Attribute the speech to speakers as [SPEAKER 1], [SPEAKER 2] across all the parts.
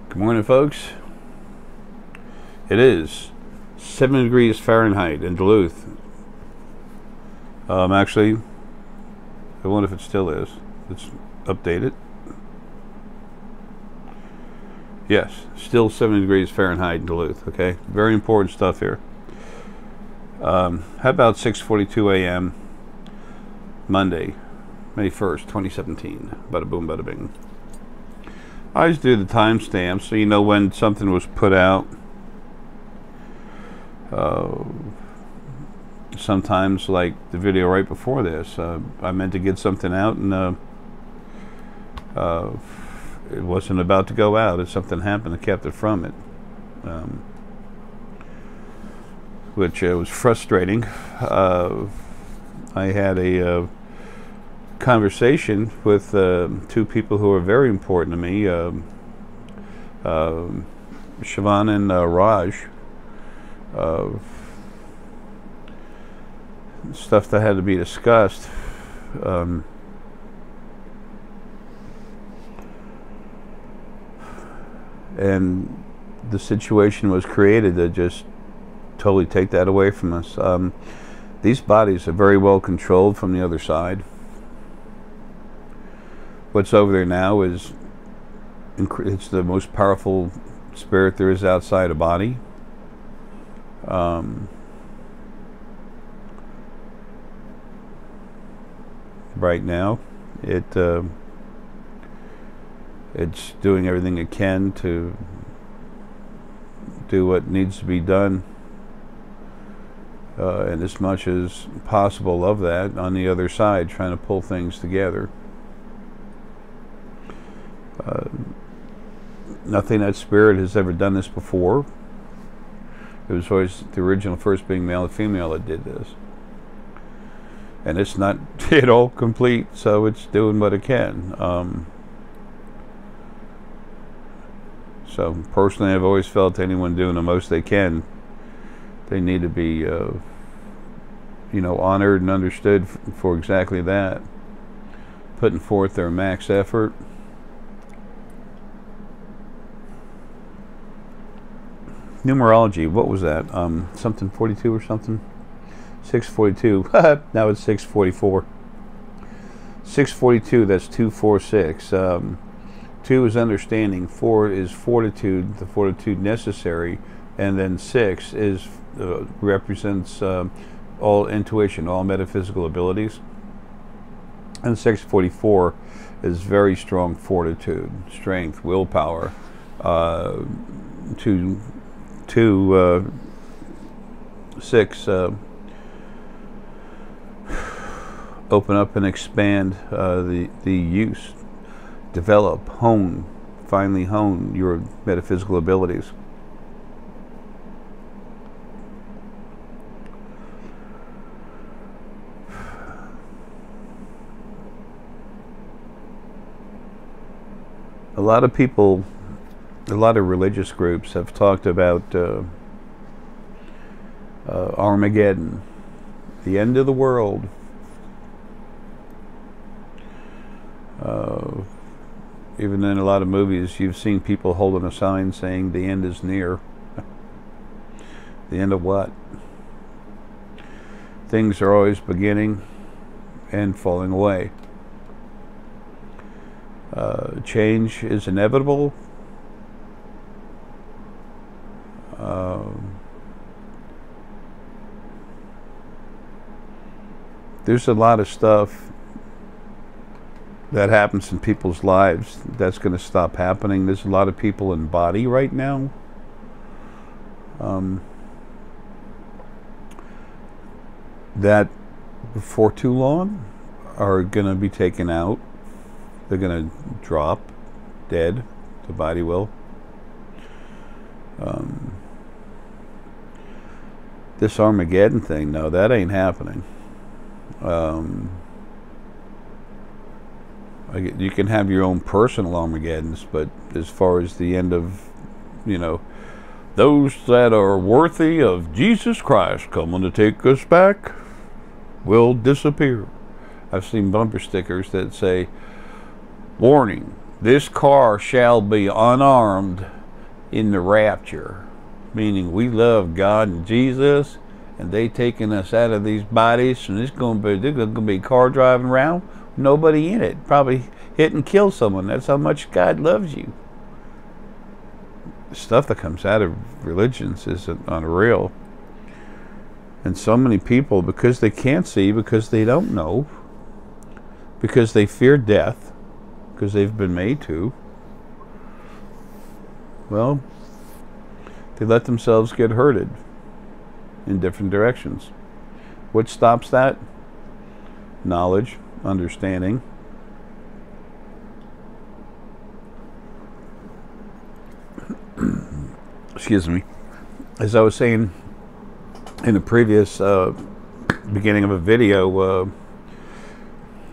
[SPEAKER 1] Good morning, folks. It is 7 degrees Fahrenheit in Duluth. Actually, I wonder if it still is. Let's update it. Yes, still 7 degrees Fahrenheit in Duluth. Okay, very important stuff here. How about 6:42 a.m. Monday, May 1st, 2017. Bada boom, bada bing. I always do the timestamp so you know when something was put out. Sometimes, like the video right before this, I meant to get something out and it wasn't about to go out. If something happened that kept it from it, which was frustrating. I had a conversation with two people who are very important to me, Siobhan and Raj. Stuff that had to be discussed. And the situation was created to just totally take that away from us. These bodies are very well controlled from the other side. What's over there now is it's the most powerful spirit there is outside a body. Right now, it's doing everything it can to do what needs to be done, and as much as possible of that on the other side, trying to pull things together. Nothing that spirit has ever done this before. It was always the original first being male and female that did this. And it's not at all complete, so it's doing what it can. So personally, I've always felt anyone doing the most they can, they need to be, honored and understood for exactly that, putting forth their max effort. Numerology, what was that? Something 42 or something? 642. Now it's 644. 642, that's 246. 2 is understanding, 4 is fortitude, the fortitude necessary, and then 6 is represents all intuition, all metaphysical abilities. And 644 is very strong fortitude, strength, willpower, to 6 open up and expand the use, develop, hone, finally hone your metaphysical abilities. A lot of people, a lot of religious groups have talked about Armageddon, the end of the world. Even in a lot of movies, you've seen people holding a sign saying the end is near. The end of what? Things are always beginning and falling away. Change is inevitable. There's a lot of stuff that happens in people's lives that's going to stop happening. There's a lot of people in body right now that before too long are going to be taken out. They're going to drop dead. The body will. This Armageddon thing, no, that ain't happening. You can have your own personal Armageddons, but as far as the end of, those that are worthy of Jesus Christ coming to take us back will disappear. I've seen bumper stickers that say, "Warning, this car shall be unarmed in the rapture, meaning we love God and Jesus, and they taking us out of these bodies, and there's going to be a car driving around, nobody in it, probably hit and kill someone. That's how much God loves you. The stuff that comes out of religions is unreal. And so many people, because they can't see, because they don't know, because they fear death, because they've been made to, well, they let themselves get hurted in different directions. What stops that? Knowledge, understanding. Excuse me. As I was saying in the previous beginning of a video,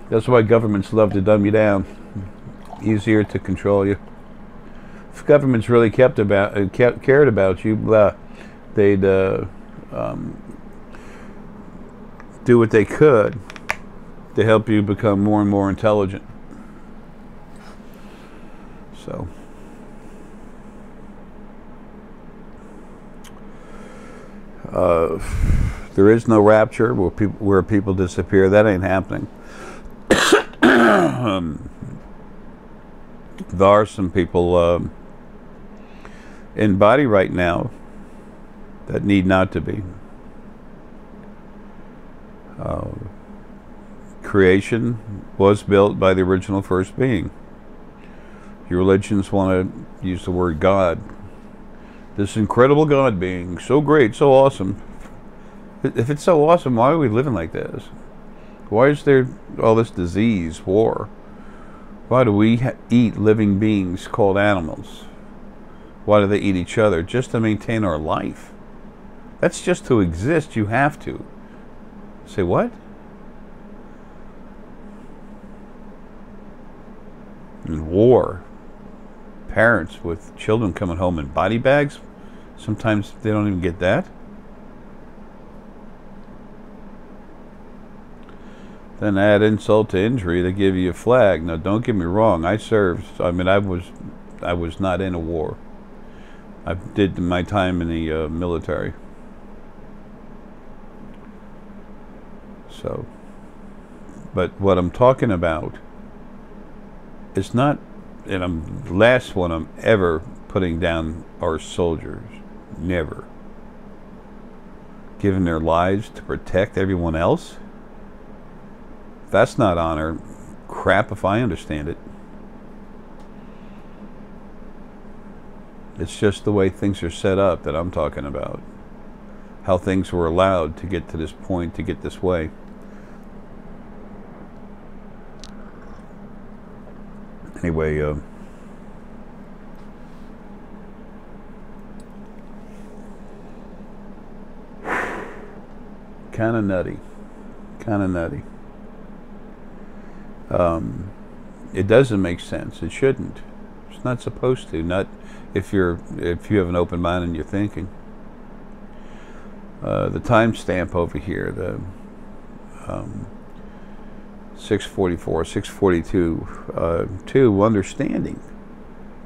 [SPEAKER 1] that's why governments love to dumb you down. Easier to control you. If governments really cared about you, they'd do what they could to help you become more and more intelligent. So there is no rapture where people disappear. That ain't happening. There are some people in body right now that need not to be. Creation was built by the original first being. Your religions want to use the word God. This incredible God being, so great, so awesome. If it's so awesome, why are we living like this? Why is there all this disease, war? Why do we eat living beings called animals? Why do they eat each other? Just to maintain our life. That's just to exist, you have to. Say what? And war. Parents with children coming home in body bags. Sometimes they don't even get that. Then add insult to injury, they give you a flag. Now, don't get me wrong. I served. I mean, I was not in a war. I did my time in the military. So, but what I'm talking about is not, and I'm the last one I'm ever putting down our soldiers. Never. Giving their lives to protect everyone else. That's not honor. Crap if I understand it. It's just the way things are set up that I'm talking about. How things were allowed to get to this point, to get this way. Anyway, kind of nutty. Kind of nutty. It doesn't make sense. It shouldn't. It's not supposed to. Not if you have an open mind and you're thinking. The timestamp over here, the 644, 642, 2, understanding.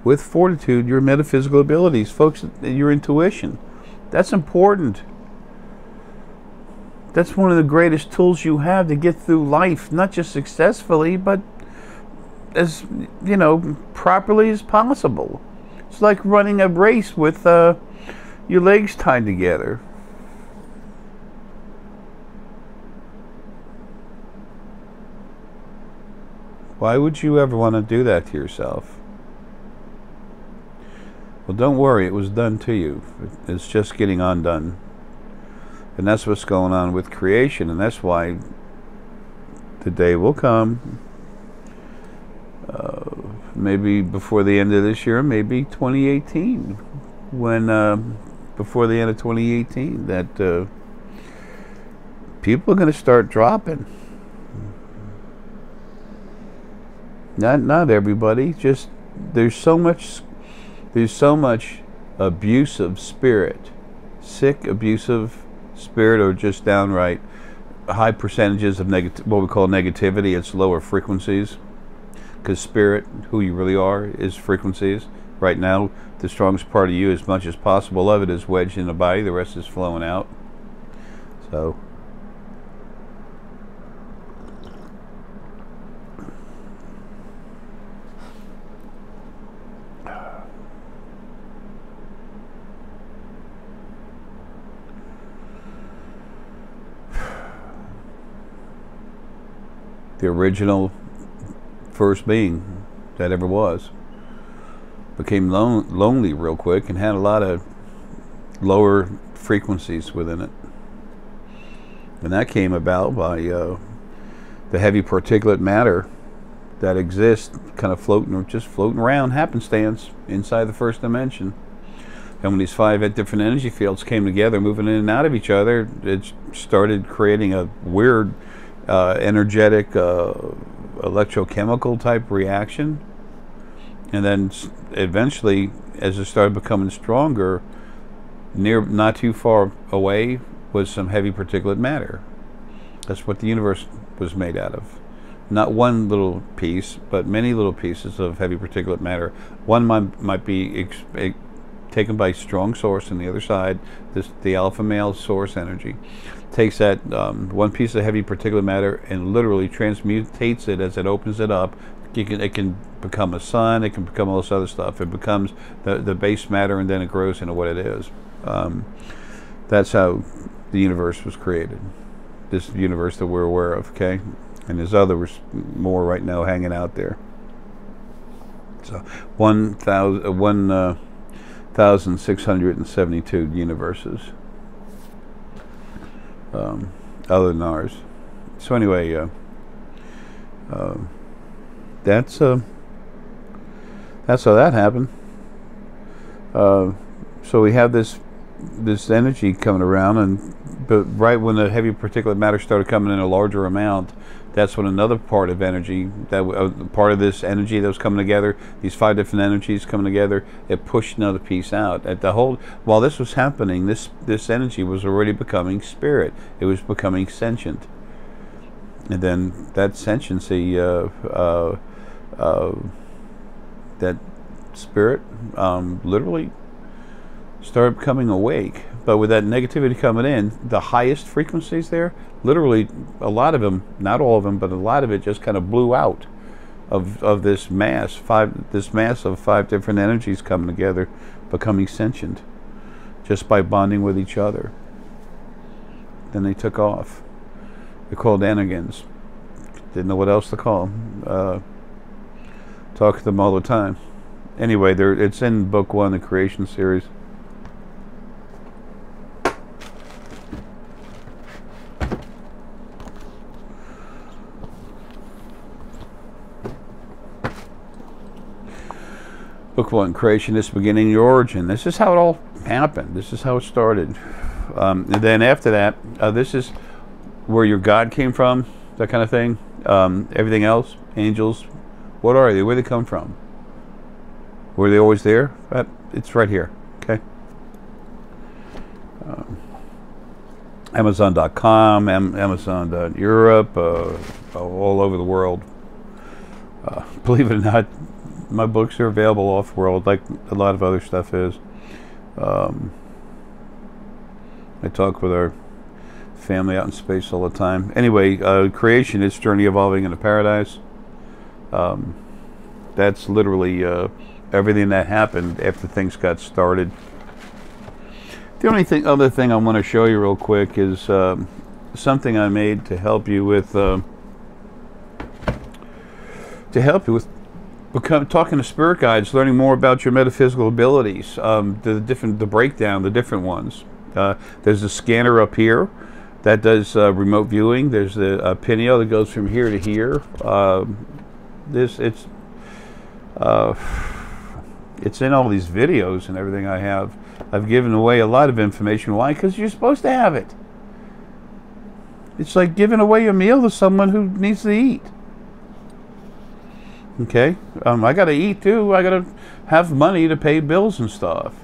[SPEAKER 1] With fortitude, your metaphysical abilities, folks, your intuition. That's important. That's one of the greatest tools you have to get through life, not just successfully, but as, you know, properly as possible. It's like running a race with your legs tied together. Why would you ever want to do that to yourself? Well, don't worry, it was done to you. It's just getting undone. And that's what's going on with creation, and that's why the day will come, maybe before the end of this year, maybe 2018, when before the end of 2018, that people are going to start dropping. Not everybody, just there's so much abusive spirit, sick, abusive spirit, or just downright high percentages of what we call negativity. It's lower frequencies, because spirit, who you really are, is frequencies. Right now, the strongest part of you, as much as possible of it, is wedged in the body. The rest is flowing out. So the original first being that ever was became lonely real quick and had a lot of lower frequencies within it, and that came about by the heavy particulate matter that exists kind of floating around happenstance inside the first dimension. And when these 5 different energy fields came together, moving in and out of each other, it started creating a weird energetic electrochemical type reaction. And then eventually, as it started becoming stronger, not too far away was some heavy particulate matter. That's what the universe was made out of. Not one little piece, but many little pieces of heavy particulate matter. One might be taken by strong source on the other side, the alpha male source energy takes that one piece of heavy particulate matter and literally transmutates it as it opens it up. It can become a sun, it can become all this other stuff. It becomes the base matter, and then it grows into what it is. That's how the universe was created. This universe that we're aware of, okay? And there's others more right now hanging out there. So 1,672 universes. Other than ours. So anyway, that's how that happened. So we have this energy coming around, but right when the heavy particulate matter started coming in a larger amount, that's when another part of energy, part of this energy that was coming together, these 5 different energies coming together, it pushed another piece out. While this was happening, this energy was already becoming spirit. It was becoming sentient. And then that sentiency, that spirit, literally started becoming awake. But with that negativity coming in, the highest frequencies there, literally a lot of them, not all of them, but a lot of it just kind of blew out of this mass of 5 different energies coming together, becoming sentient, just by bonding with each other. Then they took off. They're called anagons. Didn't know what else to call them. Talk to them all the time. Anyway, it's in book 1, the Creation series. Book 1, Creation, this beginning, the origin. This is how it all happened. This is how it started. And then after that, this is where your God came from, that kind of thing. Everything else, angels, what are they? Where do they come from? Were they always there? It's right here, okay? Amazon.com, Amazon.Europe, all over the world. Believe it or not, my books are available off-world, like a lot of other stuff is. I talk with our family out in space all the time. Anyway, creation, its journey evolving into paradise. That's literally everything that happened after things got started. The only other thing I want to show you real quick is something I made to help you with talking to spirit guides, learning more about your metaphysical abilities, the breakdown, the different ones. There's a scanner up here that does remote viewing. There's the pineal that goes from here to here. It's in all these videos and everything I have. I've given away a lot of information. Why? Because you're supposed to have it. It's like giving away a meal to someone who needs to eat. Okay? I gotta eat too. I gotta have money to pay bills and stuff.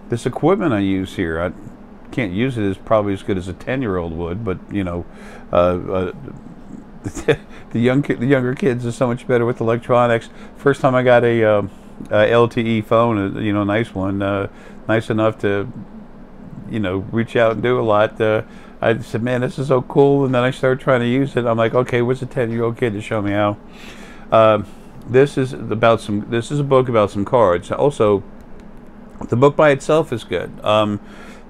[SPEAKER 1] This equipment I use here, I can't use it as probably as good as a 10-year-old would, but you know, the younger kids are so much better with electronics. First time I got a LTE phone, you know, nice one, nice enough to, you know, reach out and do a lot. I said, man, this is so cool. And then I started trying to use it. I'm like, okay, what's a 10-year-old kid to show me how? This is a book about some cards. Also, the book by itself is good.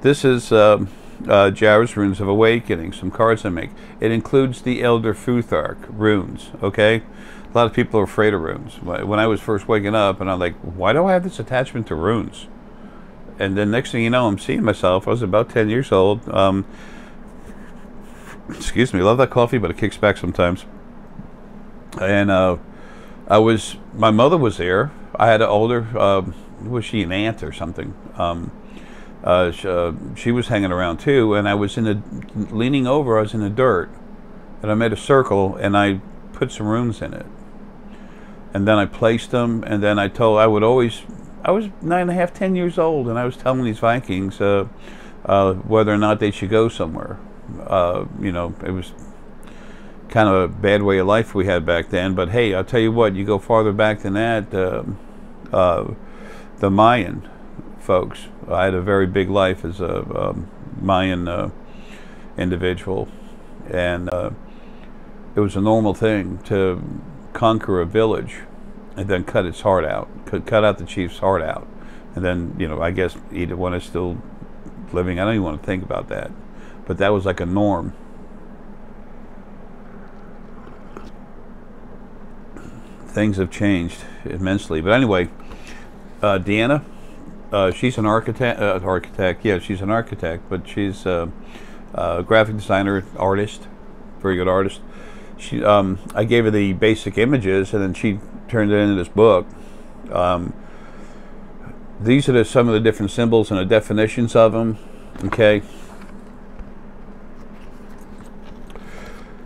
[SPEAKER 1] This is Jar's Runes of Awakening, some cards I make. It includes the Elder Futhark runes, okay? A lot of people are afraid of runes. When I was first waking up, and I'm like, why do I have this attachment to runes? And then next thing you know, I'm seeing myself. I was about 10 years old. Excuse me, I love that coffee, but it kicks back sometimes. And my mother was there. I had an older, was she an aunt or something? She was hanging around too, and I was leaning over, I was in the dirt, and I made a circle, and I put some runes in it. And then I placed them, and then I was 9.5, 10 years old, and I was telling these Vikings whether or not they should go somewhere. You know, it was kind of a bad way of life we had back then, but hey, I'll tell you what, you go farther back than that, the Mayan folks. I had a very big life as a Mayan individual, and it was a normal thing to conquer a village and then cut its heart out, cut out the chief's heart out, and then, you know, I guess eat it when it's still living. I don't even want to think about that, but that was like a norm. Things have changed immensely, but anyway, Deanna, she's an architect. Yeah, she's an architect, but she's a graphic designer, artist, very good artist. I gave her the basic images, and then she turned it into this book. These are some of the different symbols and the definitions of them. Okay.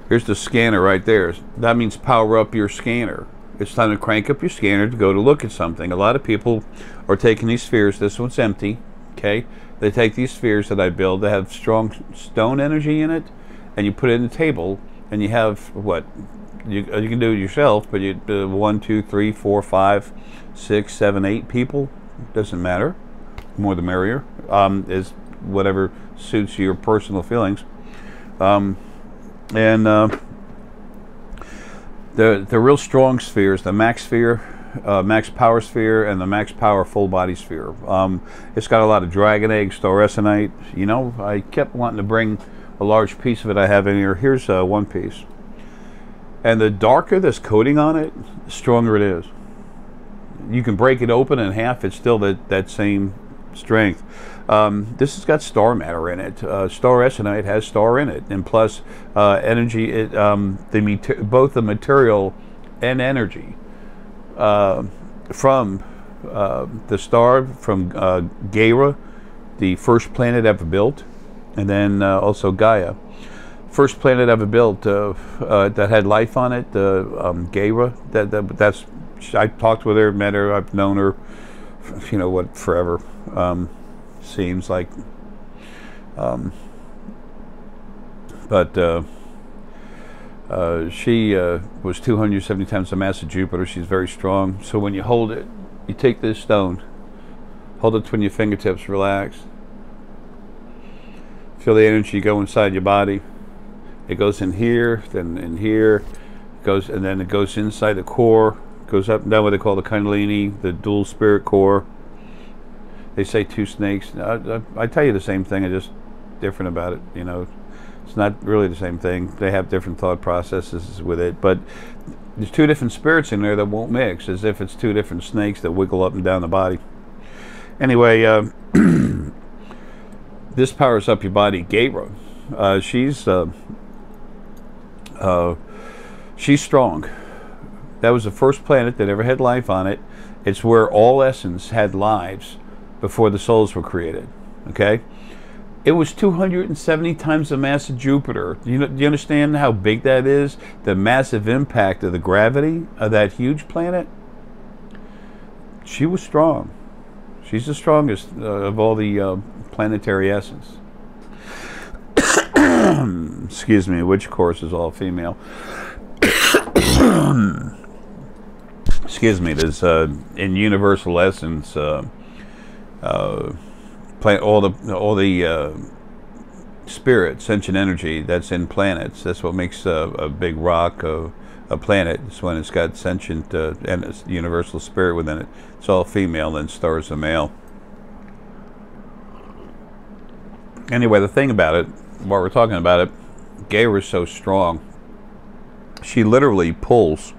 [SPEAKER 1] Here's the scanner right there. That means power up your scanner. It's time to crank up your scanner to go to look at something. A lot of people are taking these spheres. This one's empty. Okay. They take these spheres that I build that have strong stone energy in it, and you put it in the table, and you have what? You can do it yourself, but you 1, 2, 3, 4, 5, 6, 7, 8 people. Doesn't matter. More the merrier. Is whatever suits your personal feelings. The real strong spheres, the max sphere, max power sphere, and the max power full body sphere. It's got a lot of dragon egg, star essenite. You know, I kept wanting to bring a large piece of it I have in here. Here's one piece. And the darker this coating on it, the stronger it is. You can break it open in half, it's still that same strength. This has got star matter in it. Star essenite has star in it, and plus energy. Both the material and energy from the star, from Gaia, the first planet ever built, and then also Gaia, first planet ever built that had life on it. Gaia. That's. I talked with her, met her. I've known her, you know what, forever. Seems like, but she was 270 times the mass of Jupiter. She's very strong. So when you hold it, you take this stone, hold it between your fingertips, relax, feel the energy go inside your body. It goes in here, then in here, goes, and then it goes inside the core, goes up and down what they call the Kundalini, the dual spirit core. They say two snakes. I tell you the same thing, it's just different about it. You know, it's not really the same thing. They have different thought processes with it, but there's two different spirits in there that won't mix, as if it's two different snakes that wiggle up and down the body. Anyway, this powers up your body. Gaia, she's strong. That was the first planet that ever had life on it. It's where all essence had lives before the souls were created. Okay, it was 270 times the mass of Jupiter. Do you understand how big that is? The massive impact of the gravity of that huge planet. She was strong. She's the strongest of all the planetary essence. Excuse me, which of course is all female. excuse me, there's in universal essence, all the spirit, sentient energy that's in planets. That's what makes a big rock a planet. It's when it's got sentient and it's universal spirit within it. It's all female, and stars are male. Anyway, the thing about it, while we're talking about it, Gaia is so strong. She literally pulls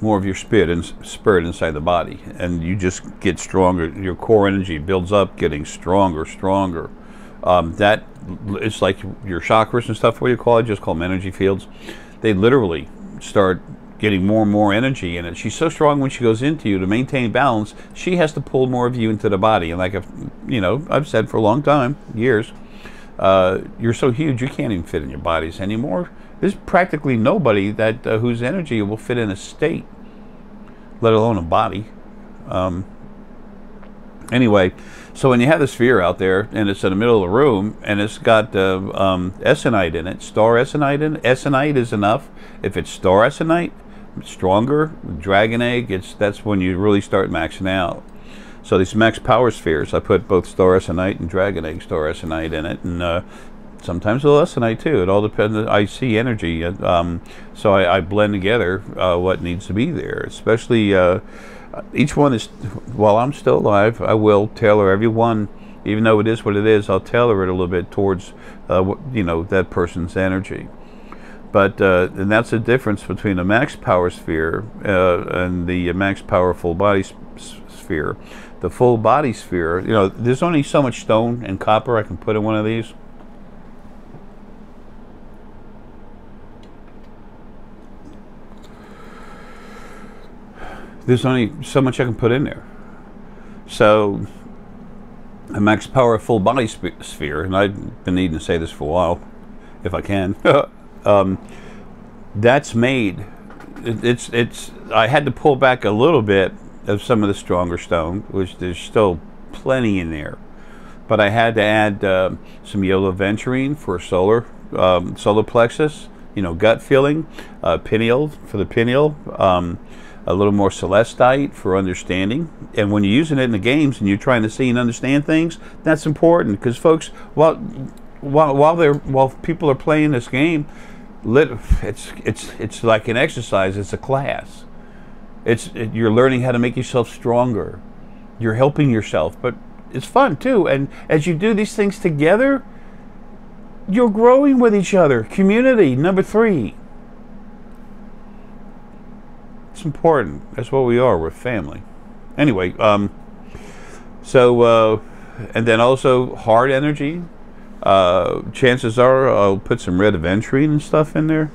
[SPEAKER 1] more of your spirit inside the body, and you just get stronger. Your core energy builds up, getting stronger. That it's like your chakras and stuff, what you call it, just call them energy fields. They literally start getting more and more energy in it. She's so strong when she goes into you to maintain balance. She has to pull more of you into the body. And like I've said for a long time, years, you're so huge you can't even fit in your bodies anymore. There's practically nobody that whose energy will fit in a state, let alone a body. Anyway, so when you have the sphere out there and it's in the middle of the room and it's got Essenite in it, star Essenite in it, Essenite is enough. If it's star Essenite, stronger, dragon egg, that's when you really start maxing out. So these max power spheres, I put both star Essenite and dragon egg star Essenite in it, and sometimes a little Essenite too. It all depends. I see energy, so I blend together what needs to be there. Especially each one is, while I'm still alive, I will tailor every one, even though it is what it is. I'll tailor it a little bit towards that person's energy. But and that's the difference between a max power sphere and the max power full body sphere. The full body sphere, there's only so much stone and copper I can put in one of these. There's only so much I can put in there. So a max power full body sphere, and I've been needing to say this for a while, if I can. That's made. I had to pull back a little bit of some of the stronger stone, which there's still plenty in there, but I had to add some yellow aventurine for solar plexus, gut feeling, pineal for the pineal, a little more celestite for understanding. And when you're using it in the games and you're trying to see and understand things, that's important, because folks, while people are playing this game, it's like an exercise. It's a class. You're learning how to make yourself stronger. You're helping yourself, but it's fun too. And as you do these things together, you're growing with each other. Community, number 3. It's important. That's what we are. We're family. Anyway, and then also hard energy. Chances are I'll put some red aventurine and stuff in there.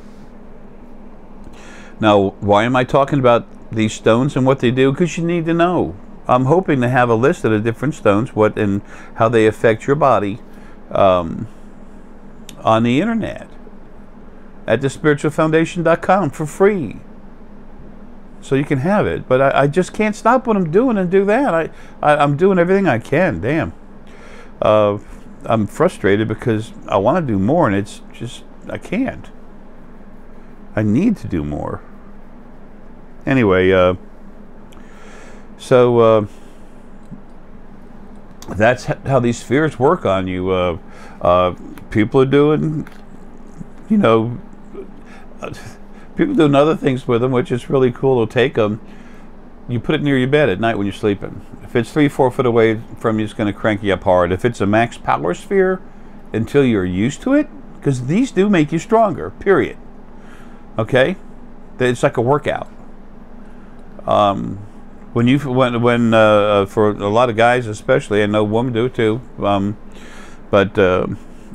[SPEAKER 1] Now, why am I talking about these stones and what they do? Because you need to know. I'm hoping to have a list of the different stones, what and how they affect your body, on the internet at thespiritualfoundation.com for free, so you can have it. But I just can't stop what I'm doing and do that. I'm doing everything I can. Damn. I'm frustrated because I want to do more, and it's just I can't. I need to do more. Anyway, so that's how these spheres work on you. People are doing, people doing other things with them, which is really cool. They'll take them. You put it near your bed at night when you're sleeping. If it's 3-4 foot away from you, it's going to crank you up hard. If it's a max power sphere, until you're used to it, because these do make you stronger, period. Okay? It's like a workout. For a lot of guys especially, I know women do it too, but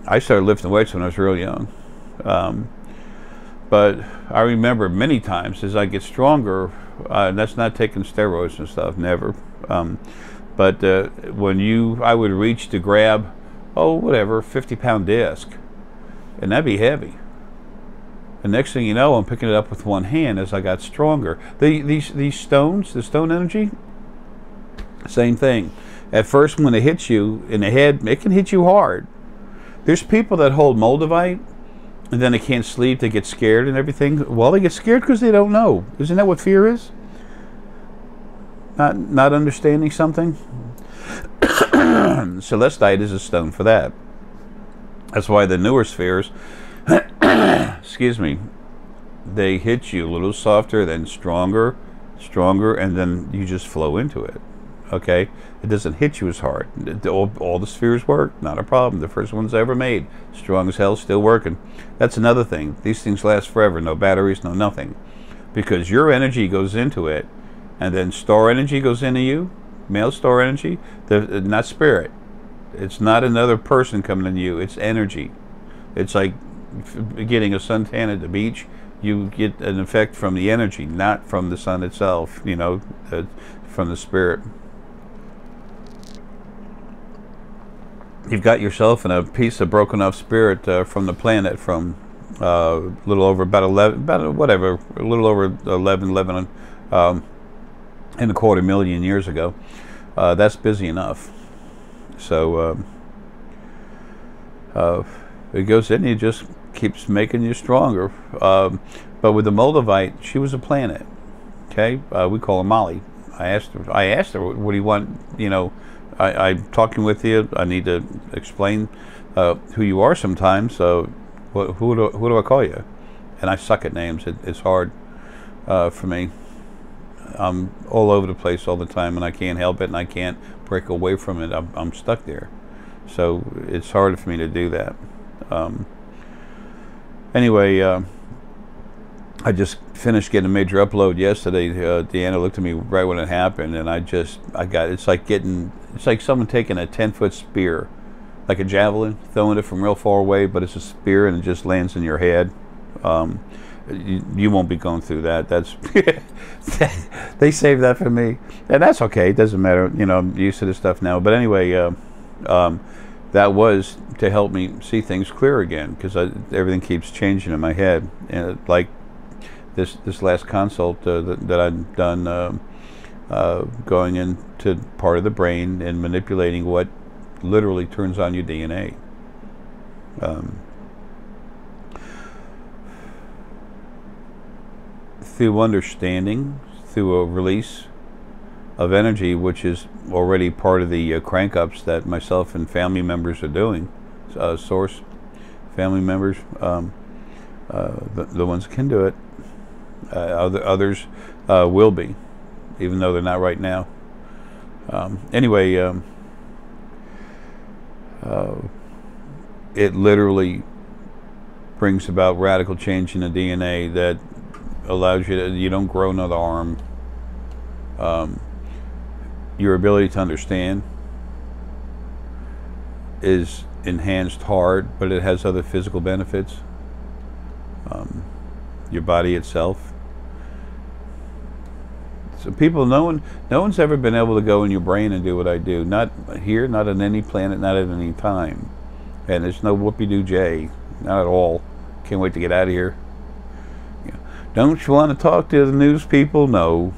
[SPEAKER 1] I started lifting weights when I was real young. But I remember many times as I get stronger, and that's not taking steroids and stuff, never. But I would reach to grab, 50-pound disc, and that'd be heavy. The next thing you know, I'm picking it up with one hand as I got stronger. These stones, the stone energy, same thing. At first, when it hits you in the head, it can hit you hard. There's people that hold Moldavite, and then they can't sleep, they get scared and everything. Well, they get scared because they don't know. Isn't that what fear is? not understanding something. Celestite is a stone for that. That's why the newer spheres, excuse me, they hit you a little softer, then stronger, and then you just flow into it. Okay, it doesn't hit you as hard. All the spheres work, not a problem. The first ones ever made, strong as hell, still working. That's another thing. These things last forever. No batteries, no nothing, because your energy goes into it, and then star energy goes into you. Male star energy, not spirit. It's not another person coming in you. It's energy. It's like getting a suntan at the beach. You get an effect from the energy, not from the sun itself. You know, from the spirit. You've got yourself in a piece of broken off spirit from the planet from a little over about 11, about whatever, a little over 11 and a quarter million years ago. That's busy enough. So it goes in, it just keeps making you stronger. But with the Moldavite, she was a planet. Okay, we call her Molly. I asked her, what do you want? You know, I'm talking with you. I need to explain who you are sometimes. So who do I call you? And I suck at names. It's hard for me. I'm all over the place all the time, and I can't help it, and I can't break away from it. I'm stuck there. So it's hard for me to do that. Anyway, I just finished getting a major upload yesterday. Deanna looked at me right when it happened, and it's like someone taking a 10-foot spear, like a javelin, throwing it from real far away, but it's a spear and it just lands in your head. You won't be going through that. That's they saved that for me, and that's okay. It doesn't matter. You know, I'm used to this stuff now. But anyway, that was to help me see things clear again, because everything keeps changing in my head. And like this last consult that I've done, going into part of the brain and manipulating what literally turns on your DNA. Through understanding, through a release of energy, which is already part of the crank-ups that myself and family members are doing, source family members, the ones that can do it, others will be, even though they're not right now. Anyway, it literally brings about radical change in the DNA that allows you don't grow another arm. Your ability to understand is enhanced hard, but it has other physical benefits. Your body itself. So people, no one's ever been able to go in your brain and do what I do. Not here, not on any planet, not at any time. And there's no whoopie-doo-jay, not at all. Can't wait to get out of here. Don't you want to talk to the news people? No.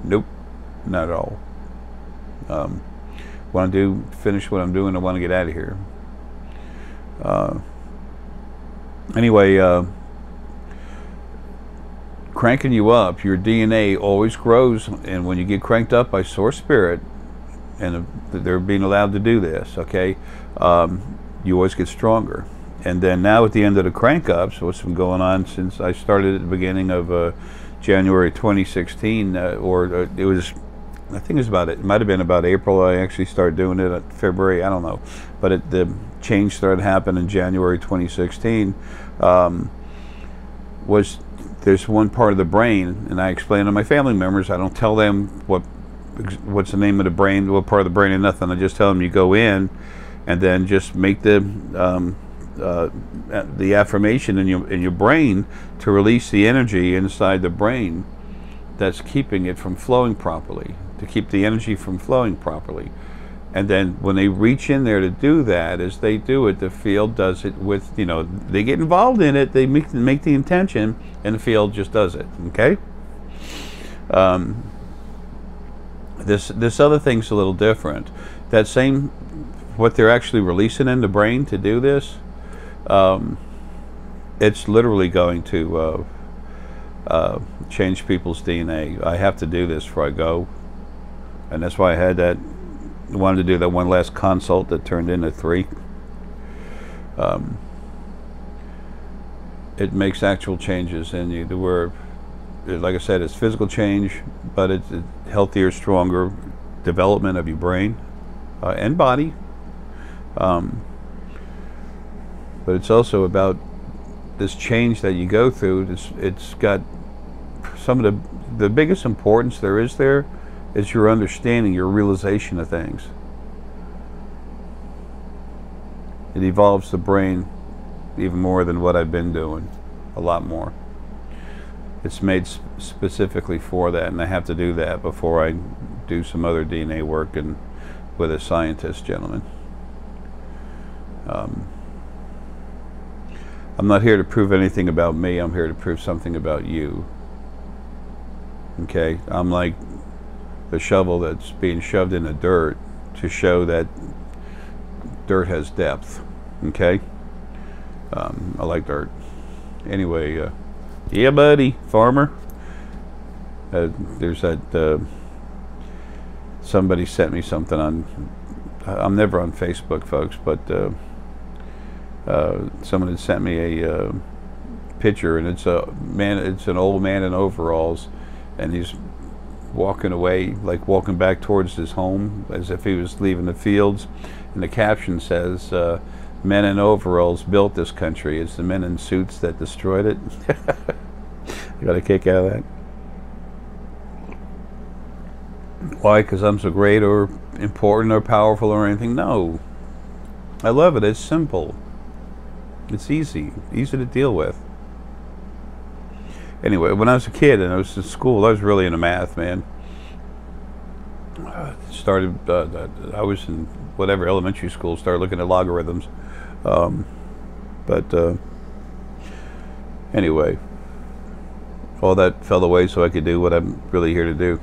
[SPEAKER 1] Nope. Not at all. Want to finish what I'm doing. I want to get out of here. Anyway, cranking you up, your DNA always grows, and when you get cranked up by Source Spirit, and they're being allowed to do this, okay, you always get stronger. And then now at the end of the crank-ups, what's been going on since I started at the beginning of January 2016, it was, I think it might have been about April. I actually started doing it at February, I don't know. But the change started happening in January 2016, was there's one part of the brain, and I explain to my family members, I don't tell them what's the name of the brain, what part of the brain, and nothing. I just tell them you go in and then just make the affirmation in your brain to release the energy inside the brain that's keeping it from flowing properly, to keep the energy from flowing properly. And then when they reach in there to do that, as they do it, the field does it with, they get involved in it, they make the intention, and the field just does it, okay? This other thing's a little different. That same, what they're actually releasing in the brain to do this, it's literally going to change people's DNA. I have to do this before I go, and that's why I had that. Wanted to do that one last consult that turned into 3. It makes actual changes in you. Where, like I said, it's physical change, but it's healthier, stronger development of your brain and body. But it's also about this change that you go through. It's got some of the biggest importance there is your understanding, your realization of things. It evolves the brain even more than what I've been doing, a lot more. It's made specifically for that, and I have to do that before I do some other DNA work and with a scientist gentleman. I'm not here to prove anything about me. I'm here to prove something about you. Okay? I'm like the shovel that's being shoved in the dirt to show that dirt has depth. Okay? I like dirt. Anyway, yeah, buddy, farmer. There's that. Somebody sent me something on. I'm never on Facebook, folks, but someone had sent me a picture, and it's a man. It's an old man in overalls, and he's walking away, like walking back towards his home, as if he was leaving the fields. And the caption says, "Men in overalls built this country. It's the men in suits that destroyed it." I got a kick out of that. Why? Because I'm so great or important or powerful or anything? No. I love it. It's simple. It's easy to deal with. Anyway, when I was a kid and I was in school, I was really into math, man. I was in whatever elementary school, started looking at logarithms. Anyway, all that fell away so I could do what I'm really here to do.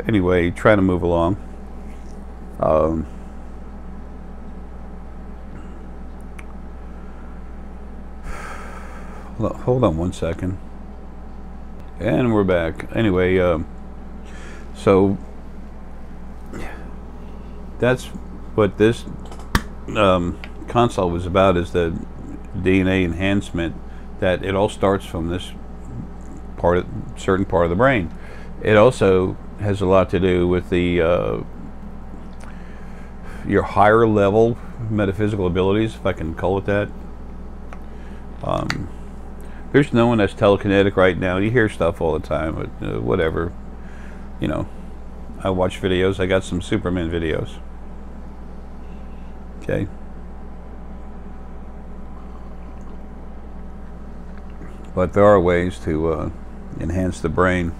[SPEAKER 1] Anyway, trying to move along. Hold on one second. And we're back. Anyway, so that's what this consult was about, is the DNA enhancement, that it all starts from this certain part of the brain. It also has a lot to do with the your higher level metaphysical abilities, if I can call it that. There's no one that's telekinetic right now. You hear stuff all the time, but whatever. You know, I watch videos. I got some Superman videos. Okay. But there are ways to enhance the brain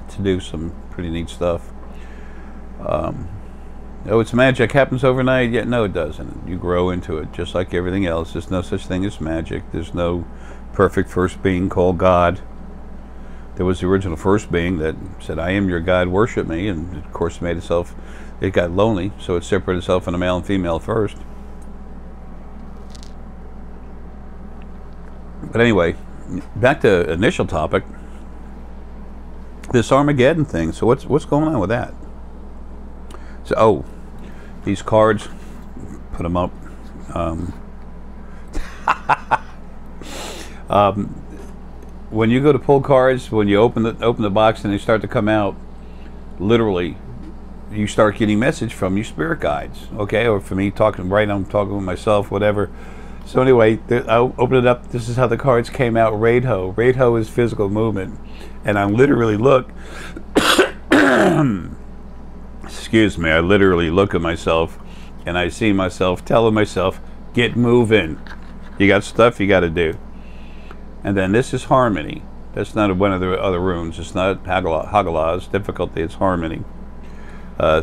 [SPEAKER 1] to do some pretty neat stuff. Oh, it's magic, happens overnight. Yet no, it doesn't. You grow into it just like everything else. There's no such thing as magic. There's no perfect first being called God. There was the original first being that said, "I am your God, worship me," and of course it got lonely, so it separated itself into male and female first. But anyway, back to initial topic, this Armageddon thing. So what's going on with that? So, these cards, put them up. When you go to pull cards, when you open the box and they start to come out, literally, you start getting message from your spirit guides, okay? Or for me, I'm talking with myself, whatever. So anyway, I open it up. This is how the cards came out. Radho. Radho is physical movement, and I literally look. Excuse me, I literally look at myself and I see myself telling myself, get moving. You got stuff you got to do. And then this is harmony. That's not one of the other runes. It's not Hagalah's difficulty, it's harmony.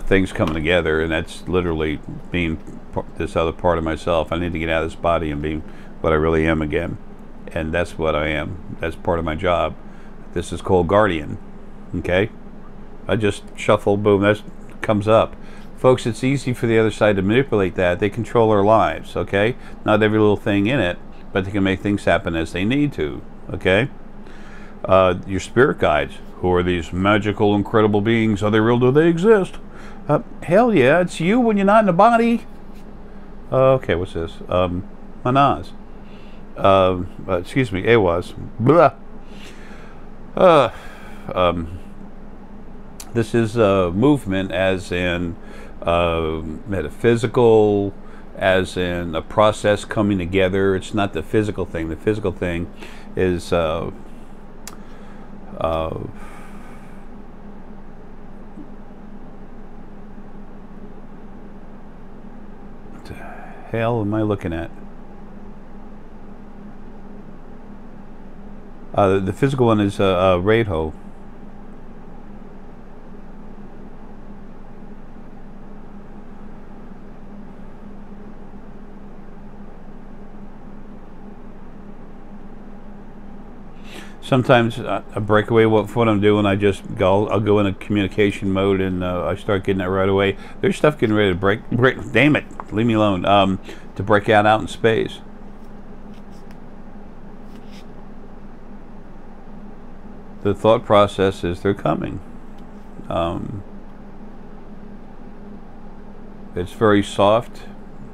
[SPEAKER 1] Things coming together, and that's literally being this other part of myself. I need to get out of this body and be what I really am again. And that's what I am. That's part of my job. This is called Guardian. Okay? I just shuffle, boom, that comes up. Folks, it's easy for the other side to manipulate that. They control our lives, okay? Not every little thing in it, but they can make things happen as they need to, okay? Your spirit guides. Who are these magical, incredible beings? Are they real? Do they exist? Hell yeah, it's you when you're not in the body. Okay, what's this? Manaz. Excuse me, Awaz. Blah. This is movement as in metaphysical, as in a process coming together. It's not the physical thing. The physical thing is what the hell am I looking at? The physical one is Radho. Sometimes I break away from what I'm doing. I'll go in a communication mode, and I start getting it right away. There's stuff getting ready to break. Damn it, leave me alone. To break out in space. The thought process is they're coming. It's very soft.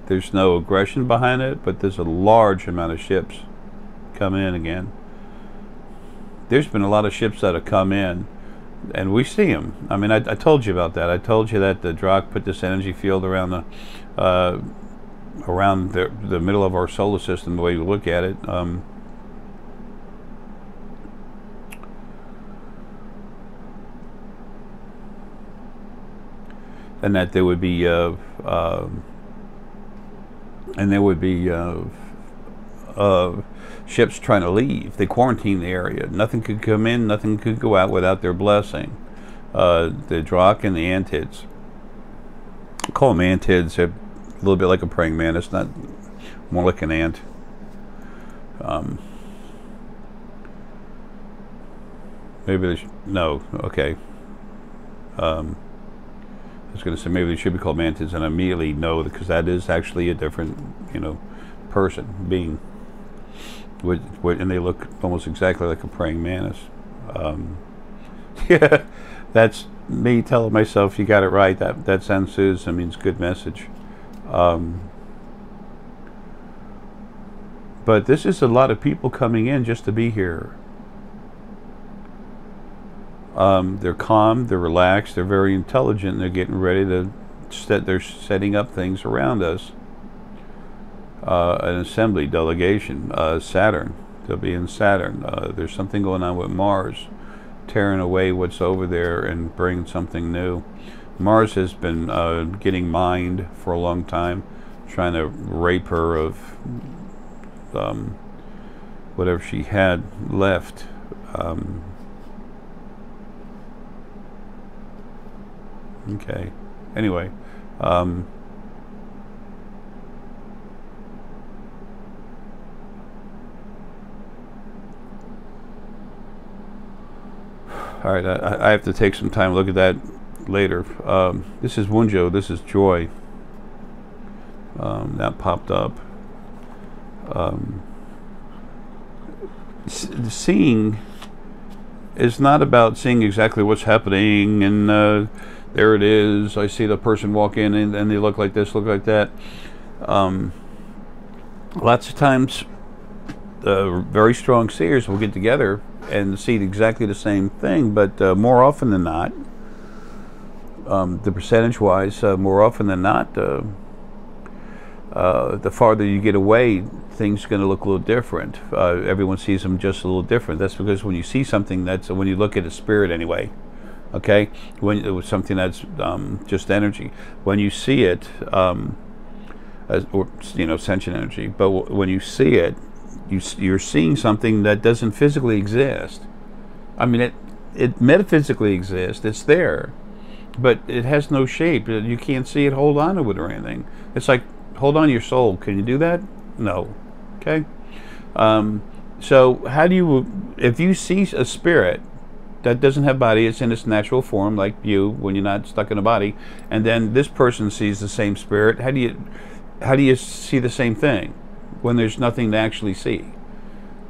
[SPEAKER 1] There's no aggression behind it, but there's a large amount of ships coming in again. There's been a lot of ships that have come in, and we see them. I mean, I told you about that. I told you that the Drak put this energy field around the middle of our solar system, the way you look at it. And that there would be ships trying to leave. They quarantine the area. Nothing could come in, nothing could go out without their blessing. The Drak and the Antids. I call them Antids. They're a little bit like a praying mantis, not more like an ant. Maybe there's no. Okay. I was going to say maybe they should be called mantids, and I immediately know because that is actually a different, person, being. And they look almost exactly like a praying mantis. Yeah, that's me telling myself you got it right. That sensus, means good message. But this is a lot of people coming in just to be here. They're calm, they're relaxed, they're very intelligent, and they're getting ready to they're setting up things around us. An assembly delegation, Saturn. They'll be in Saturn. There's something going on with Mars, tearing away what's over there and bringing something new. Mars has been getting mined for a long time, trying to rape her of whatever she had left. Okay. Anyway. All right, I have to take some time to look at that later. This is Wunjo. This is Joy. That popped up. Seeing is not about seeing exactly what's happening and there it is. I see the person walk in and they look like this, look like that. Lots of times, very strong seers will get together and see exactly the same thing, but more often than not, the percentage-wise, more often than not, the farther you get away, things are going to look a little different. Everyone sees them just a little different. That's because when you see something, that's when you look at a spirit anyway. Okay, when it was something that's just energy. When you see it, or sentient energy. But when you see it, you're seeing something that doesn't physically exist. I mean, it metaphysically exists. It's there, but it has no shape. You can't see it, hold on to it or anything. It's like hold on to your soul. Can you do that? No. Okay. So how do you, if you see a spirit, that doesn't have body. It's in its natural form, like you, when you're not stuck in a body. And then this person sees the same spirit. How do you see the same thing when there's nothing to actually see?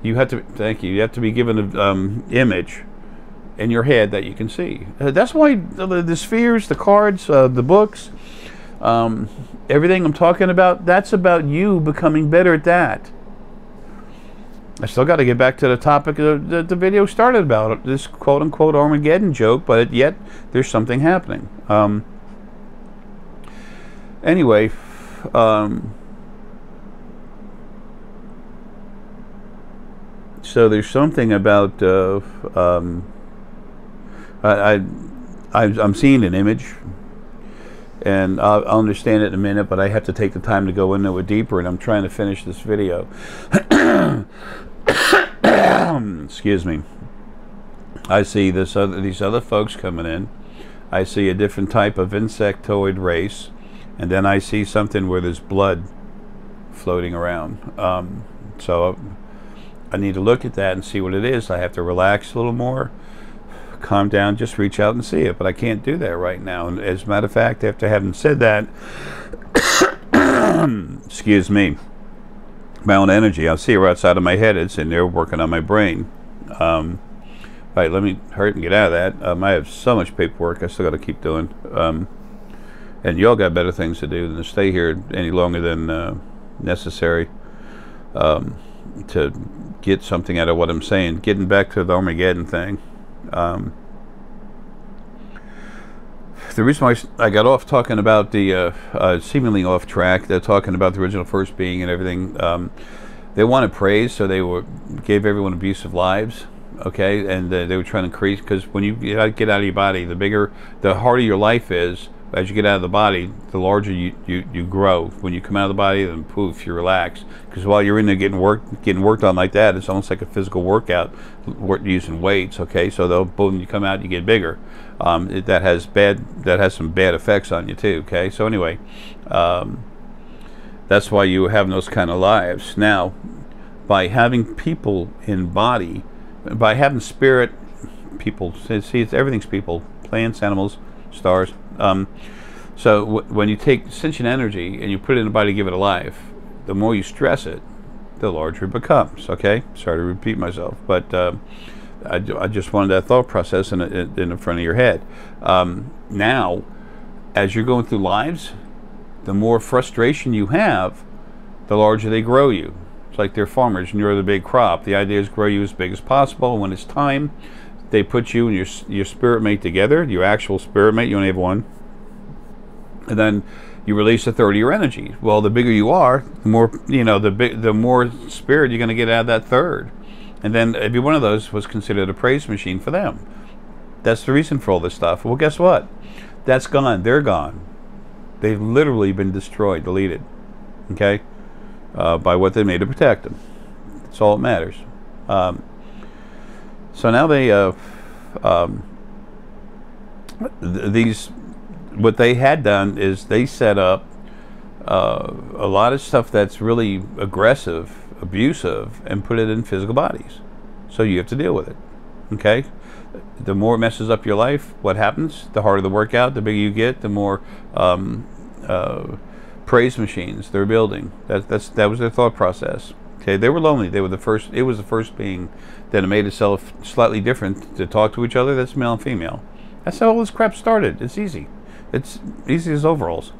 [SPEAKER 1] You have to, thank you, you have to be given an image in your head that you can see. That's why the spheres, the cards, the books, everything I'm talking about, that's about you becoming better at that. I still got to get back to the topic the video started about, this quote-unquote Armageddon joke, but yet there's something happening. Anyway, so there's something about I'm seeing an image, and I'll understand it in a minute, but I have to take the time to go into it deeper, and I'm trying to finish this video. Excuse me. I see these other folks coming in. I see a different type of insectoid race, and then I see something where there's blood floating around. So I need to look at that and see what it is. I have to relax a little more, calm down, just reach out and see it, but I can't do that right now. And as a matter of fact, after having said that, excuse me, my own energy, I'll see her outside of my head. It's in there working on my brain. Right, let me hurry and get out of that. I have so much paperwork I still got to keep doing. And y'all got better things to do than to stay here any longer than necessary to get something out of what I'm saying. Getting back to the Armageddon thing. The reason why I got off talking about the seemingly off track, they're talking about the original first being and everything. They wanted praise, so they gave everyone abusive lives. Okay, and they were trying to increase, because when you get out of your body, the harder your life is. As you get out of the body, the larger you grow. When you come out of the body, then poof, you relax. Because while you're in there getting worked on like that, it's almost like a physical workout, using weights. Okay, so boom, you come out, you get bigger. That has some bad effects on you too. Okay, so anyway, that's why you have those kind of lives. Now, by having people in body, by having spirit, people, see, everything's people, plants, animals, stars. So when you take sentient energy and you put it in the body, give it a life, the more you stress it, the larger it becomes. Okay, sorry to repeat myself, but I just wanted that thought process in the front of your head. Now, as you're going through lives, the more frustration you have, the larger they grow you. It's like they're farmers and you're the big crop. The idea is grow you as big as possible. When it's time, they put you and your spirit mate together, your actual spirit mate, you only have one, and then you release a third of your energy. Well, the bigger you are, the more, the more spirit you're going to get out of that third. And then every one of those was considered a praise machine for them. That's the reason for all this stuff. Well, guess what? That's gone. They're gone. They've literally been destroyed, deleted, okay, by what they made to protect them. That's all that matters. So now they, what they had done is they set up a lot of stuff that's really aggressive, abusive, and put it in physical bodies. So you have to deal with it, okay? The more it messes up your life, what happens? The harder the workout, the bigger you get, the more praise machines they're building. That was their thought process. Okay, they were lonely. They were the first. It was the first being that made itself slightly different to talk to each other. That's male and female. That's how all this crap started. It's easy. It's easy as overalls.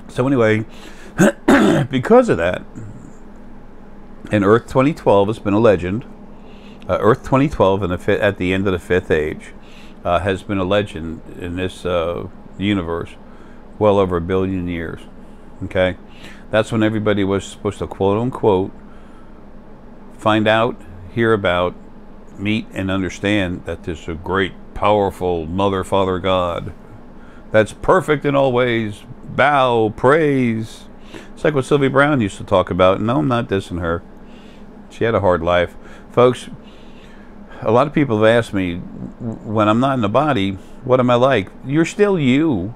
[SPEAKER 1] So anyway, because of that, and Earth 2012 has been a legend. Earth 2012 at the end of the Fifth Age has been a legend in this universe well over 1 billion years. Okay, that's when everybody was supposed to quote unquote find out, hear about, meet, and understand that there's a great, powerful Mother, Father, God that's perfect in all ways. Bow, praise. It's like what Sylvia Brown used to talk about. No, I'm not dissing her. She had a hard life, folks. A lot of people have asked me, when I'm not in the body, what am I like? You're still you.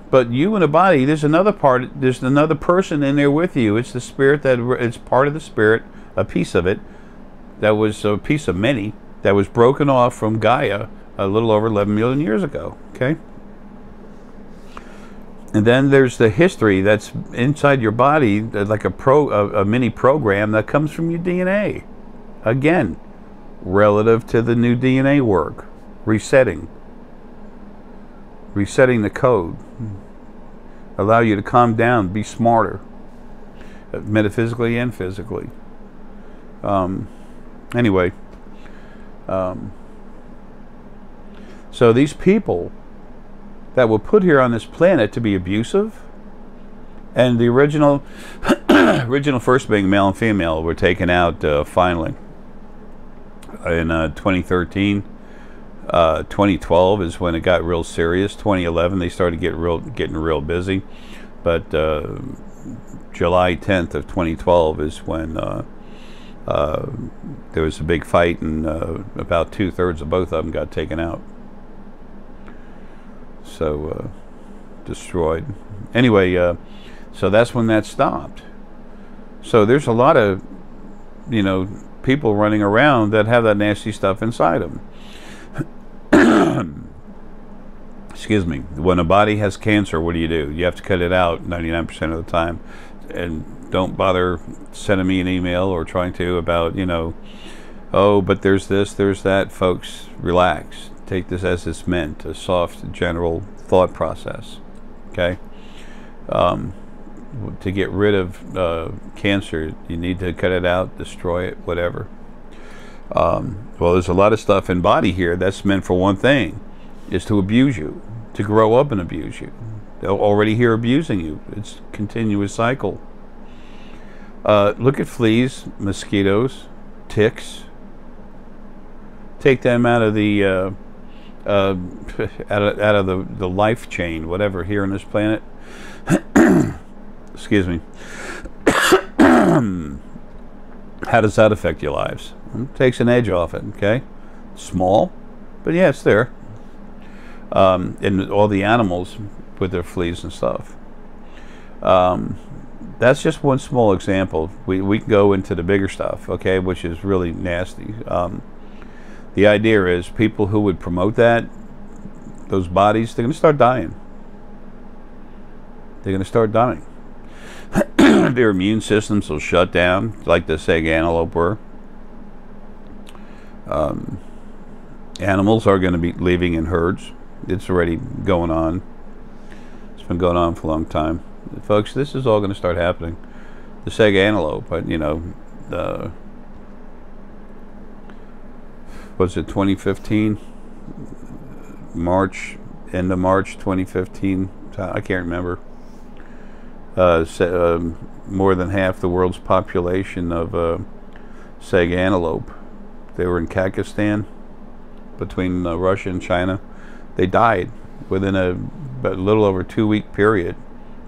[SPEAKER 1] But you in a body, there's another part, there's another person in there with you. It's the spirit it's part of the spirit, a piece of it, that was a piece of mini that was broken off from Gaia a little over 11 million years ago. Okay. And then there's the history that's inside your body, like a mini program that comes from your DNA. Again, relative to the new DNA work, resetting the code, allow you to calm down, be smarter, metaphysically and physically. Anyway, so these people that were put here on this planet to be abusive, and the original first being male and female were taken out finally in 2013. 2012 is when it got real serious. 2011 they started getting real busy, but July 10th of 2012 is when there was a big fight, and about 2/3 of both of them got taken out. So destroyed. Anyway, so that's when that stopped. So there's a lot of, people running around that have that nasty stuff inside them. Excuse me. When a body has cancer, what do? You have to cut it out 99% of the time. And don't bother sending me an email or trying to about, oh, but there's this, there's that. Folks, relax. Take this as it's meant, a soft, general thought process. Okay? To get rid of cancer, you need to cut it out, destroy it, whatever. Well, there's a lot of stuff in body here that's meant for one thing, is to abuse you, to grow up and abuse you. They're already here abusing you. It's a continuous cycle. Look at fleas, mosquitoes, ticks. Take them out of the out of the life chain, whatever, here on this planet. Excuse me. How does that affect your lives? It takes an edge off it. Okay, small, but yeah, it's there. And all the animals with their fleas and stuff. That's just one small example. We can go into the bigger stuff, okay, which is really nasty. The idea is people who would promote that, those bodies, they're going to start dying. They're going to start dying. Their immune systems will shut down, like the seg antelope were. Animals are going to be leaving in herds. It's already going on. It's been going on for a long time. Folks, this is all going to start happening. The seg antelope, was it 2015? End of March 2015. I can't remember. More than half the world's population of seg antelope. They were in Kazakhstan, between Russia and China. They died within a little over 2-week period.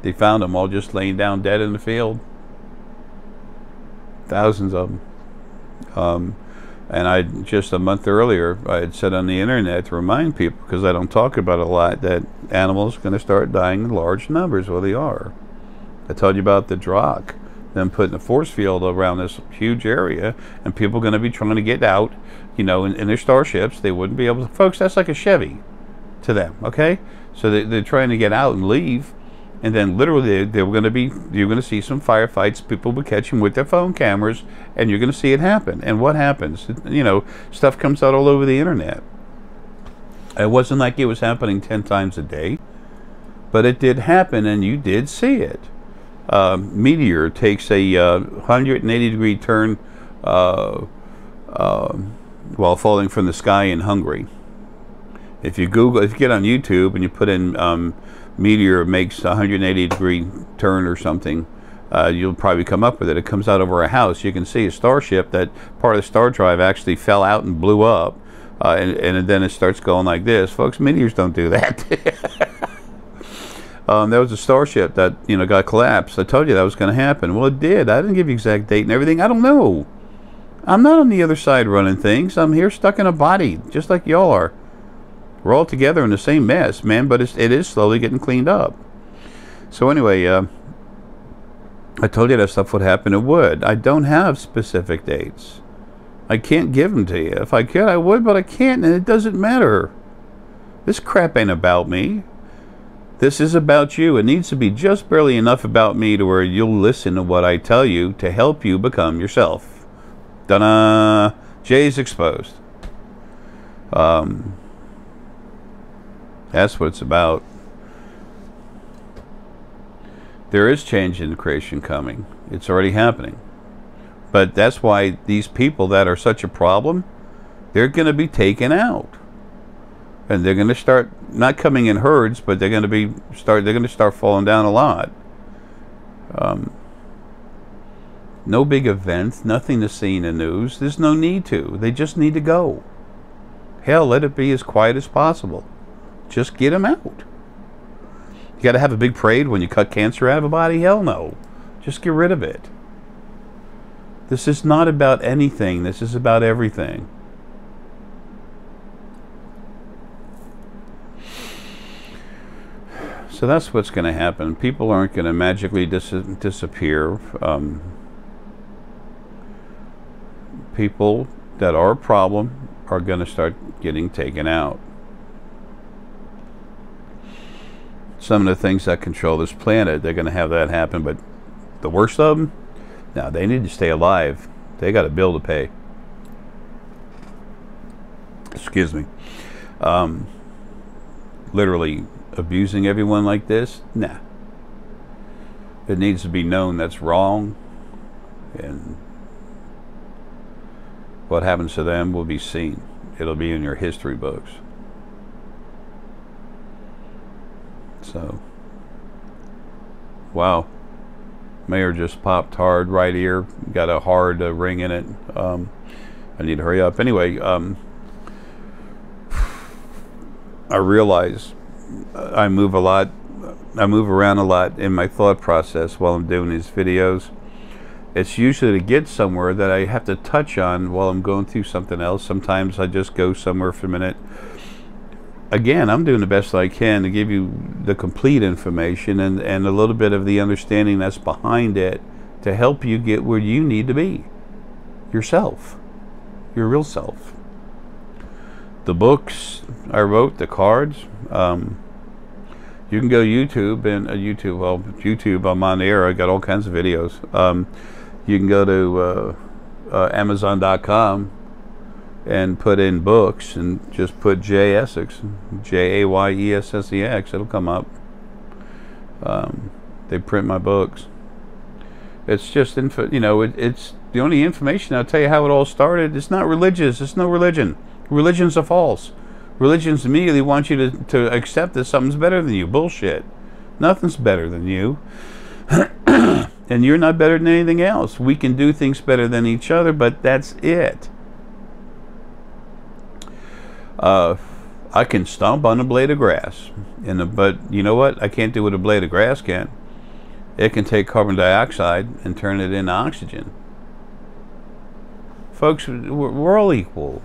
[SPEAKER 1] They found them all just laying down dead in the field. Thousands of them. And just a month earlier, I had said on the internet to remind people, because I don't talk about it a lot, that animals are going to start dying in large numbers. Well, they are. I told you about the Drak, them putting a force field around this huge area, and people are going to be trying to get out, in their starships. They wouldn't be able to. Folks, that's like a Chevy to them, okay? So they're trying to get out and leave, and then literally you're going to see some firefights. People will catch them with their phone cameras, and you're going to see it happen. And what happens? Stuff comes out all over the internet. It wasn't like it was happening 10 times a day, but it did happen, and you did see it. Meteor takes a 180-degree turn while falling from the sky in Hungary. If you get on YouTube and you put in meteor makes a 180-degree turn or something, you'll probably come up with it. It comes out over a house. You can see a starship, that part of the star drive actually fell out and blew up, and then it starts going like this. Folks, meteors don't do that. There was a starship that got collapsed. I told you that was going to happen. Well, it did. I didn't give you exact date and everything. I don't know. I'm not on the other side running things. I'm here stuck in a body, just like y'all are. We're all together in the same mess, man. But it is slowly getting cleaned up. So anyway, I told you that stuff would happen. It would. I don't have specific dates. I can't give them to you. If I could, I would, but I can't, and it doesn't matter. This crap ain't about me. This is about you. It needs to be just barely enough about me to where you'll listen to what I tell you to help you become yourself. Da-da! Jay's exposed. That's what it's about. There is change in creation coming. It's already happening. But that's why these people that are such a problem, they're going to be taken out. And they're going to start not coming in herds, but they're going to start falling down a lot. No big events, nothing to see in the news. There's no need to. They just need to go. Hell, let it be as quiet as possible. Just get them out. You got to have a big parade when you cut cancer out of a body? Hell no. Just get rid of it. This is not about anything. This is about everything. So that's what's going to happen. People aren't going to magically disappear. People that are a problem are going to start getting taken out. Some of the things that control this planet, they're going to have that happen, but the worst of them, now they need to stay alive. They got a bill to pay. Excuse me. Literally abusing everyone like this? Nah. It needs to be known that's wrong, and what happens to them will be seen. It'll be in your history books. So, wow. Mayor just popped hard right here. Got a hard ring in it. I need to hurry up. Anyway, I realize I move a lot. I move around a lot in my thought process while I'm doing these videos. It's usually to get somewhere that I have to touch on while I'm going through something else. Sometimes I just go somewhere for a minute. Again, I'm doing the best I can to give you the complete information and a little bit of the understanding that's behind it to help you get where you need to be. Yourself. Your real self. The books I wrote, the cards, you can go YouTube and YouTube, I'm on there. I got all kinds of videos. You can go to Amazon.com and put in books and just put J Essex, Jayessex. It'll come up. They print my books. It's just it's the only information. I'll tell you how it all started. It's not religious. It's no religion. Religions are false. Religions immediately want you to accept that something's better than you. Bullshit. Nothing's better than you. And you're not better than anything else. We can do things better than each other, but that's it. I can stomp on a blade of grass, but you know what? I can't do what a blade of grass can. It can take carbon dioxide and turn it into oxygen. Folks, we're all equal.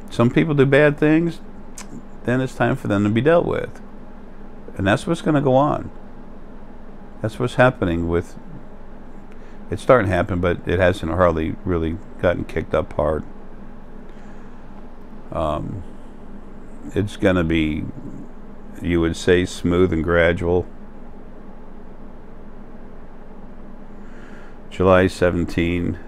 [SPEAKER 1] Some people do bad things, then it's time for them to be dealt with. And that's what's going to go on. That's what's happening with... It's starting to happen, but it hasn't hardly really gotten kicked up hard. It's going to be, you would say, smooth and gradual. July 17,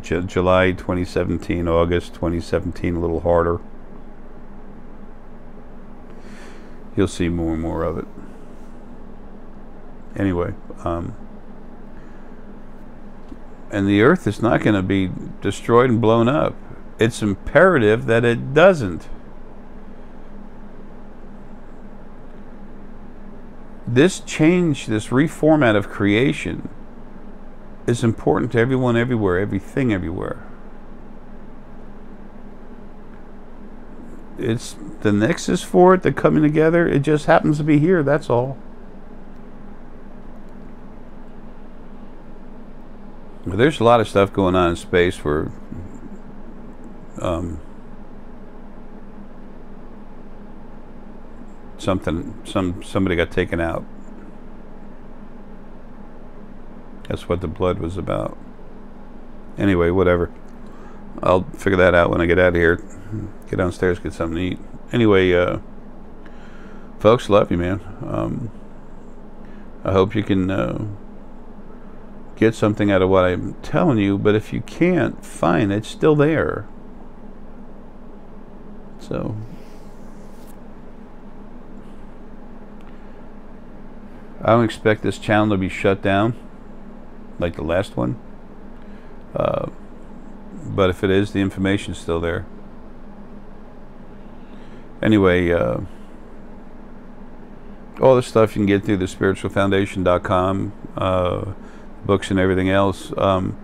[SPEAKER 1] July 2017, August 2017, a little harder. You'll see more and more of it. Anyway, and the earth is not going to be destroyed and blown up. It's imperative that it doesn't. This change, this reformat of creation is important to everyone everywhere, everything everywhere. It's the nexus for it, the coming together. It just happens to be here, that's all. There's a lot of stuff going on in space where somebody got taken out. That's what the blood was about. Anyway, whatever. I'll figure that out when I get out of here. Get downstairs, get something to eat. Anyway, folks, love you, man. I hope you can get something out of what I'm telling you, but if you can't, fine, it's still there. So, I don't expect this channel to be shut down like the last one. But if it is, the information's still there. Anyway, all this stuff you can get through the spiritualfoundation.com, books and everything else. For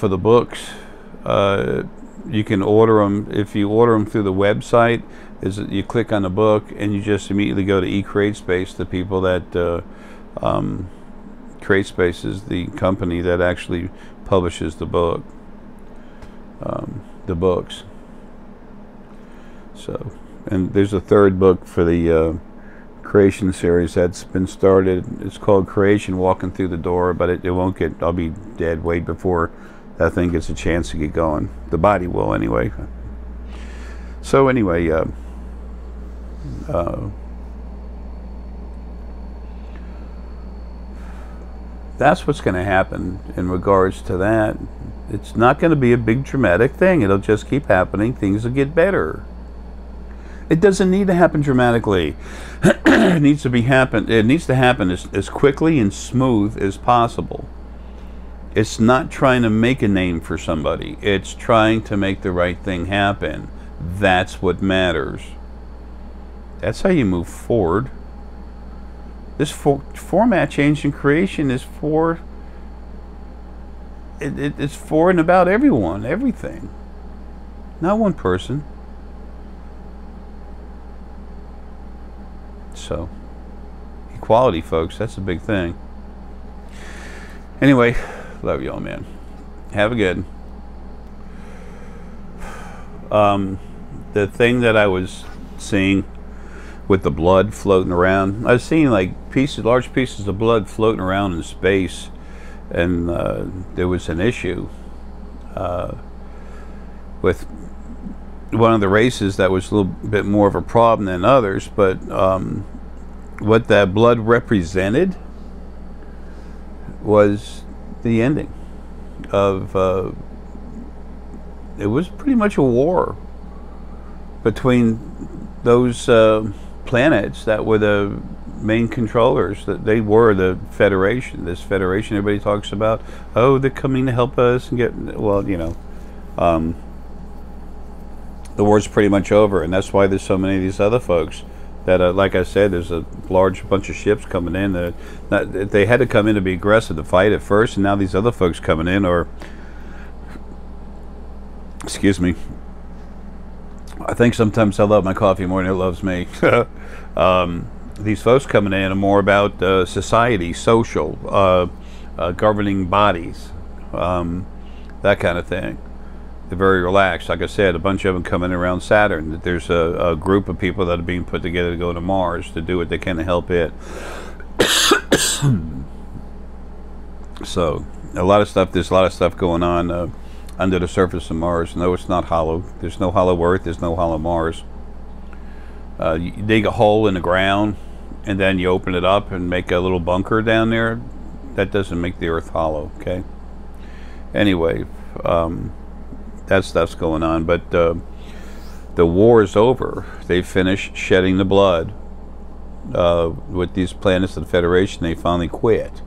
[SPEAKER 1] the books, you can order them. If you order them through the website, you click on the book and you just immediately go to eCreateSpace. The people that CreateSpace is the company that actually publishes the book, the books. So, and there's a third book for the creation series that's been started. It's called Creation Walking Through the Door, but it won't get, I'll be dead way before that thing gets a chance to get going. The body will anyway. So anyway, that's what's going to happen in regards to that. It's not going to be a big dramatic thing. It'll just keep happening. Things will get better. It doesn't need to happen dramatically. It needs to happen as quickly and smooth as possible. It's not trying to make a name for somebody. It's trying to make the right thing happen. That's what matters. That's how you move forward. This format change in creation is for it's for and about everyone, everything. Not one person. So, equality, folks, that's a big thing. Anyway, love y'all, man. Have a good. The thing that I was seeing with the blood floating around, I was seeing like large pieces of blood floating around in space, and there was an issue with one of the races that was a little bit more of a problem than others, but what that blood represented was the ending of it was pretty much a war between those planets that were the main controllers. That they were the Federation. This Federation everybody talks about, oh, they're coming to help us and get, well, you know, the war's pretty much over, and that's why there's so many of these other folks that, like I said, there's a large bunch of ships coming in that they had to come in to be aggressive to fight at first, and now these other folks coming in, or excuse me, I think sometimes I love my coffee more than it loves me. These folks coming in are more about society, social, governing bodies, that kind of thing. They're very relaxed. Like I said, a bunch of them coming around Saturn. There's a group of people that are being put together to go to Mars to do what they can to help it. So, there's a lot of stuff going on under the surface of Mars. No, it's not hollow. There's no hollow Earth. There's no hollow Mars. You dig a hole in the ground, and then you open it up and make a little bunker down there. That doesn't make the Earth hollow, okay? Anyway, that stuff's going on, but the war is over. They finished shedding the blood with these planets of the Federation. They finally quit.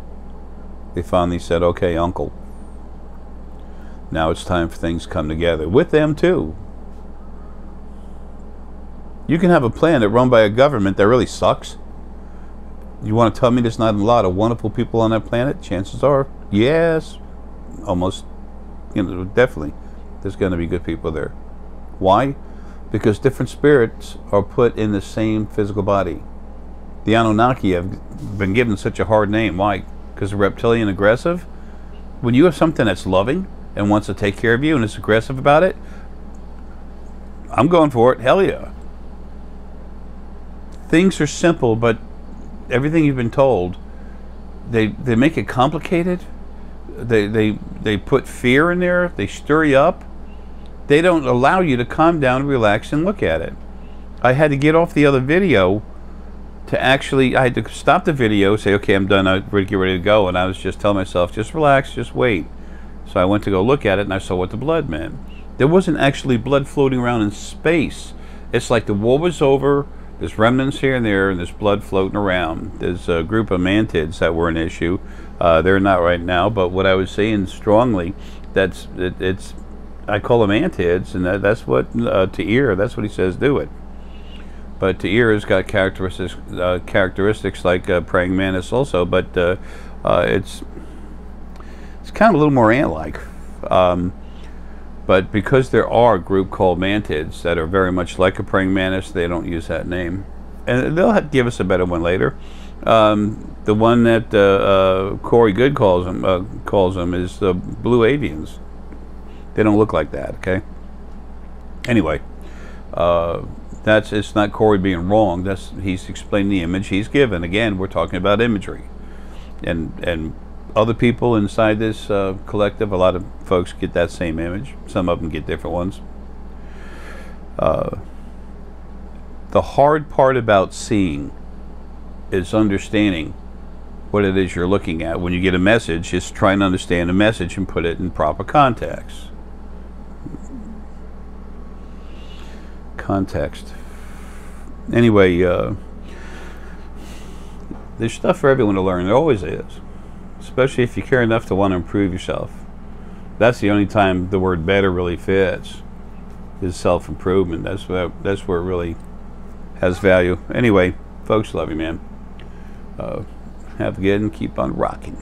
[SPEAKER 1] They finally said, okay, uncle, now it's time for things to come together with them too. You can have a planet run by a government that really sucks. You want to tell me there's not a lot of wonderful people on that planet? Chances are, yes, almost, you know, definitely there's going to be good people there. Why? Because different spirits are put in the same physical body. The Anunnaki have been given such a hard name. Why? Because they're reptilian aggressive. When you have something that's loving and wants to take care of you and is aggressive about it, I'm going for it. Hell yeah. Things are simple, but everything you've been told, they make it complicated. they put fear in there. They stir you up. They don't allow you to calm down, relax, and look at it. I had to get off the other video to actually, I had to stop the video, say, okay, I'm done, I'm ready to get ready to go, and I was just telling myself, just relax, just wait. So I went to go look at it, and I saw what the blood meant. There wasn't actually blood floating around in space. It's like the war was over, there's remnants here and there, and there's blood floating around. There's a group of mantids that were an issue. They're not right now, but what I was saying strongly, it's I call them mantids, and that's what, Ta'ir, that's what he says, do it. But Ta'ir has got characteristics like praying mantis also, but it's kind of a little more ant-like. But because there are a group called mantids that are very much like a praying mantis, they don't use that name. And they'll give us a better one later. The one that Corey Good calls them is the blue avians. They don't look like that, okay? Anyway, it's not Corey being wrong. He's explaining the image he's given. Again, we're talking about imagery. And other people inside this collective, a lot of folks get that same image. Some of them get different ones. The hard part about seeing is understanding what it is you're looking at. When you get a message, just try and understand the message and put it in proper context. Anyway, there's stuff for everyone to learn. There always is. Especially if you care enough to want to improve yourself. That's the only time the word better really fits, is self-improvement. That's where it really has value. Anyway, folks, love you, man. Have a good and keep on rocking.